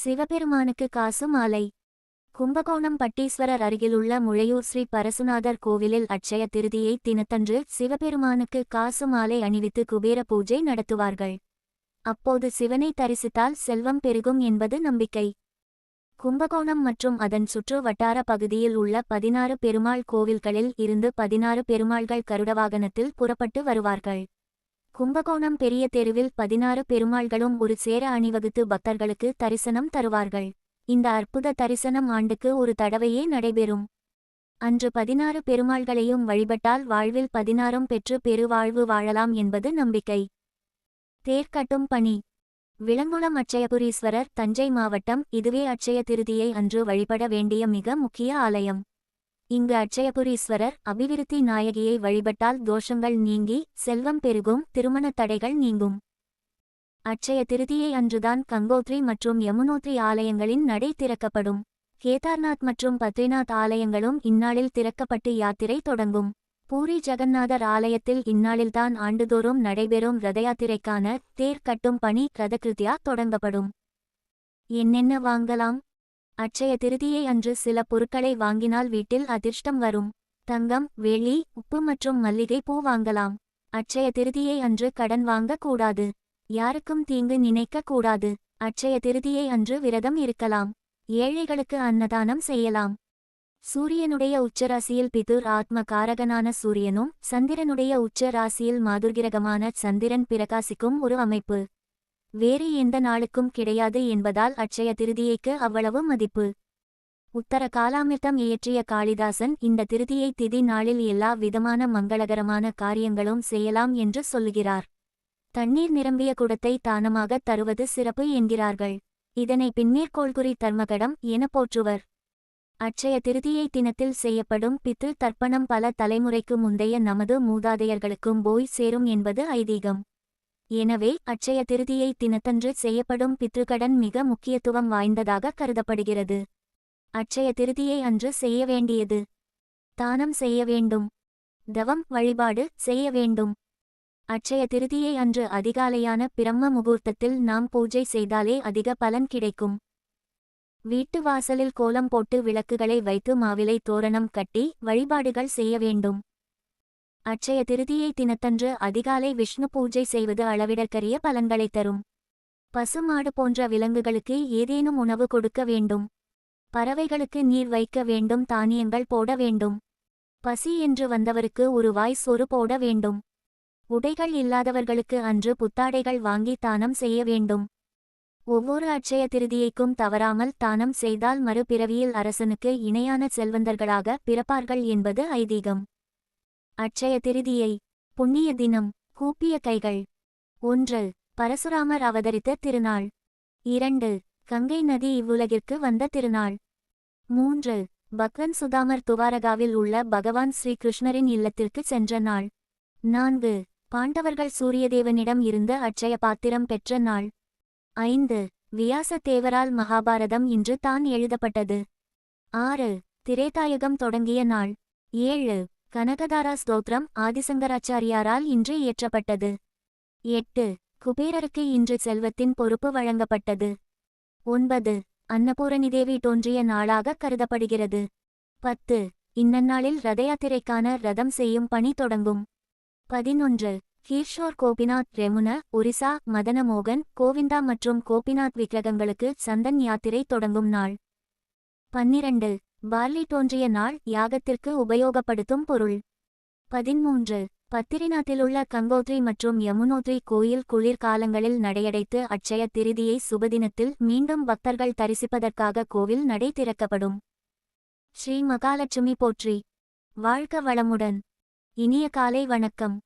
சிவபெருமானுக்கு காசு மாலை. கும்பகோணம் பட்டீஸ்வரர் அருகிலுள்ள முழையூர் ஸ்ரீ பரசுநாதர் கோவிலில் அட்சய திருதியை தினத்தன்று சிவபெருமானுக்கு காசு மாலை அணிவித்து குபேர பூஜை நடத்துவார்கள். அப்போது சிவனை தரிசித்தால் செல்வம் பெருகும் என்பது நம்பிக்கை. கும்பகோணம் மற்றும் அதன் சுற்று வட்டார பகுதியில் உள்ள 16 பெருமாள் கோவில்களில் இருந்து 16 பெருமாள்கள் கருடவாகனத்தில் புறப்பட்டு வருவார்கள். கும்பகோணம் பெரிய தெருவில் 16 பெருமாள்களும் ஒரு சேர அணிவகுத்து பக்தர்களுக்கு தரிசனம் தருவார்கள். இந்த அற்புத தரிசனம் ஆண்டுக்கு ஒரு தடவையே நடைபெறும். அன்று 16 பெருமாள்களையும் வழிபட்டால் வாழ்வில் 16ம் பெற்று பெருவாழ்வு வாழலாம் என்பது நம்பிக்கை. தேர் கட்டும் பணி. விளங்குளம் அட்சயபுரீஸ்வரர், தஞ்சை மாவட்டம். இதுவே அட்சய திருதியை அன்று வழிபட வேண்டிய மிக முக்கிய ஆலயம். இங்கு அட்சயபுரீஸ்வரர், அபிவிருத்தி நாயகியை வழிபட்டால் தோஷங்கள் நீங்கி செல்வம் பெருகும், திருமண தடைகள் நீங்கும். அட்சய திருதியை அன்றுதான் கங்கோத்ரி மற்றும் யமுனோத்ரி ஆலயங்களின் நடை திறக்கப்படும். கேதார்நாத் மற்றும் பத்ரிநாத் ஆலயங்களும் இந்நாளில் திறக்கப்பட்டு யாத்திரை தொடங்கும். பூரி ஜெகந்நாதர் ஆலயத்தில் இந்நாளில்தான் ஆண்டுதோறும் நடைபெறும் ரதயாத்திரைக்கான தேர் கட்டும் பணி ரதகிருத்யா தொடங்கப்படும். என்னென்ன வாங்கலாம்? அட்சய திருதியை அன்று சில பொருட்களை வாங்கினால் வீட்டில் அதிர்ஷ்டம் வரும். தங்கம், வெள்ளி, உப்பு மற்றும் மல்லிகை பூ வாங்கலாம். அட்சய திருதியை அன்று கடன் வாங்க கூடாது. யாருக்கும் தீங்கு நினைக்க கூடாது. அட்சய திருதியை அன்று விரதம் இருக்கலாம். ஏழைகளுக்கு அன்னதானம் செய்யலாம். சூரியனுடைய உச்சராசியில் பிதுர் ஆத்ம காரகனான சூரியனும் சந்திரனுடைய உச்ச ராசியில் மாதுர்கிரகமான சந்திரன் பிரகாசிக்கும் ஒரு அமைப்பு வேறு எந்த நாளுக்கும் கிடையாது என்பதால் அட்சய திருதியைக்கு அவ்வளவு மதிப்பு. உத்தர காலாமிர்தம் இயற்றிய காளிதாசன் இந்த திருதியை திதி நாளில் எல்லா விதமான மங்களகரமான காரியங்களும் செய்யலாம் என்று சொல்லுகிறார். தண்ணீர் நிரம்பிய குடத்தை தானமாக தருவது சிறப்பு என்கிறார்கள். இதனை பின்னேற்கோள்குறி தர்மகடம் என போற்றுவர். அட்சய திருதியை தினத்தில் செய்யப்படும் பித்ரு தர்ப்பணம் பல தலைமுறைக்கு முந்தைய நமது மூதாதையர்களுக்கும் போய் சேரும் என்பது ஐதீகம். எனவே அட்சய திருதியை தினத்தன்று செய்யப்படும் பித்ருக்கடன் மிக முக்கியத்துவம் வாய்ந்ததாக கருதப்படுகிறது. அட்சய திருதியை அன்று செய்ய வேண்டியது: தானம் செய்ய வேண்டும், தவம் வழிபாடு செய்ய வேண்டும். அட்சய திருதியை அன்று அதிகாலையான பிரம்ம முகூர்த்தத்தில் நாம் பூஜை செய்தாலே அதிக பலன் கிடைக்கும். வீட்டு வாசலில் கோலம் போட்டு விளக்குகளை வைத்து மாவிலை தோரணம் கட்டி வழிபாடுகள் செய்ய வேண்டும். அட்சய திருதியை தினத்தன்று அதிகாலை விஷ்ணு பூஜை செய்வது அளவிடற்கரிய பலன்களை தரும். பசு மாடு போன்ற விலங்குகளுக்கு ஏதேனும் உணவு கொடுக்க வேண்டும். பறவைகளுக்கு நீர் வைக்க வேண்டும். தானியங்கள் போட வேண்டும். பசி என்று வந்தவருக்கு ஒரு வாய் சோறு போட வேண்டும். உடைகள் இல்லாதவர்களுக்கு அன்று புத்தாடைகள் வாங்கி தானம் செய்ய வேண்டும். ஒவ்வொரு அட்சய திருதியைக்கும் தவறாமல் தானம் செய்தால் மறுபிறவியில் அரசனுக்கு இணையான செல்வந்தர்களாக பிறப்பார்கள் என்பது ஐதீகம். அட்சய திருதியை புண்ணிய தினம். கூப்பிய கைகள். 1. பரசுராமர் அவதரித்த திருநாள். 2. கங்கை நதி இவ்வுலகிற்கு வந்த திருநாள். 3. பக்தன் சுதாமர் துவாரகாவில் உள்ள பகவான் ஸ்ரீ கிருஷ்ணரின் இல்லத்திற்கு சென்ற நாள். 4. பாண்டவர்கள் சூரியதேவனிடம் இருந்து அட்சய பாத்திரம் பெற்ற நாள். 5. வியாச தேவரால் மகாபாரதம் இன்று தான் எழுதப்பட்டது. 6. திரேதாயுகம் தொடங்கிய நாள். 7. கனகதாரா ஸ்தோத்திரம் ஆதிசங்கராச்சாரியாரால் இன்று இயற்றப்பட்டது. 8. குபேரருக்கு இன்று செல்வத்தின் பொறுப்பு வழங்கப்பட்டது. 9. அன்னபூரணிதேவி தோன்றிய நாளாக கருதப்படுகிறது. 10. இந்நன்னாளில் ரதயாத்திரைக்கான ரதம் செய்யும் பணி தொடங்கும். 11. கீர்ஷோர் கோபிநாத், ரெமுன, ஒரிசா, மதனமோகன், கோவிந்தா மற்றும் கோபிநாத் விக்கிரகங்களுக்கு சந்தன் யாத்திரை தொடங்கும் நாள். 12. பார்லி தோன்றிய நாள், யாகத்திற்கு உபயோகப்படுத்தும் பொருள். 13. பத்திரிநாத்திலுள்ள கங்கோத்ரி மற்றும் யமுனோத்ரி கோயில் குளிர்காலங்களில் நடையடைத்து அட்சய திருதியை சுபதினத்தில் மீண்டும் பக்தர்கள் தரிசிப்பதற்காக கோவில் நடை திறக்கப்படும். ஸ்ரீ மகாலட்சுமி போற்றி. வாழ்க வளமுடன். இனிய காலை வணக்கம்.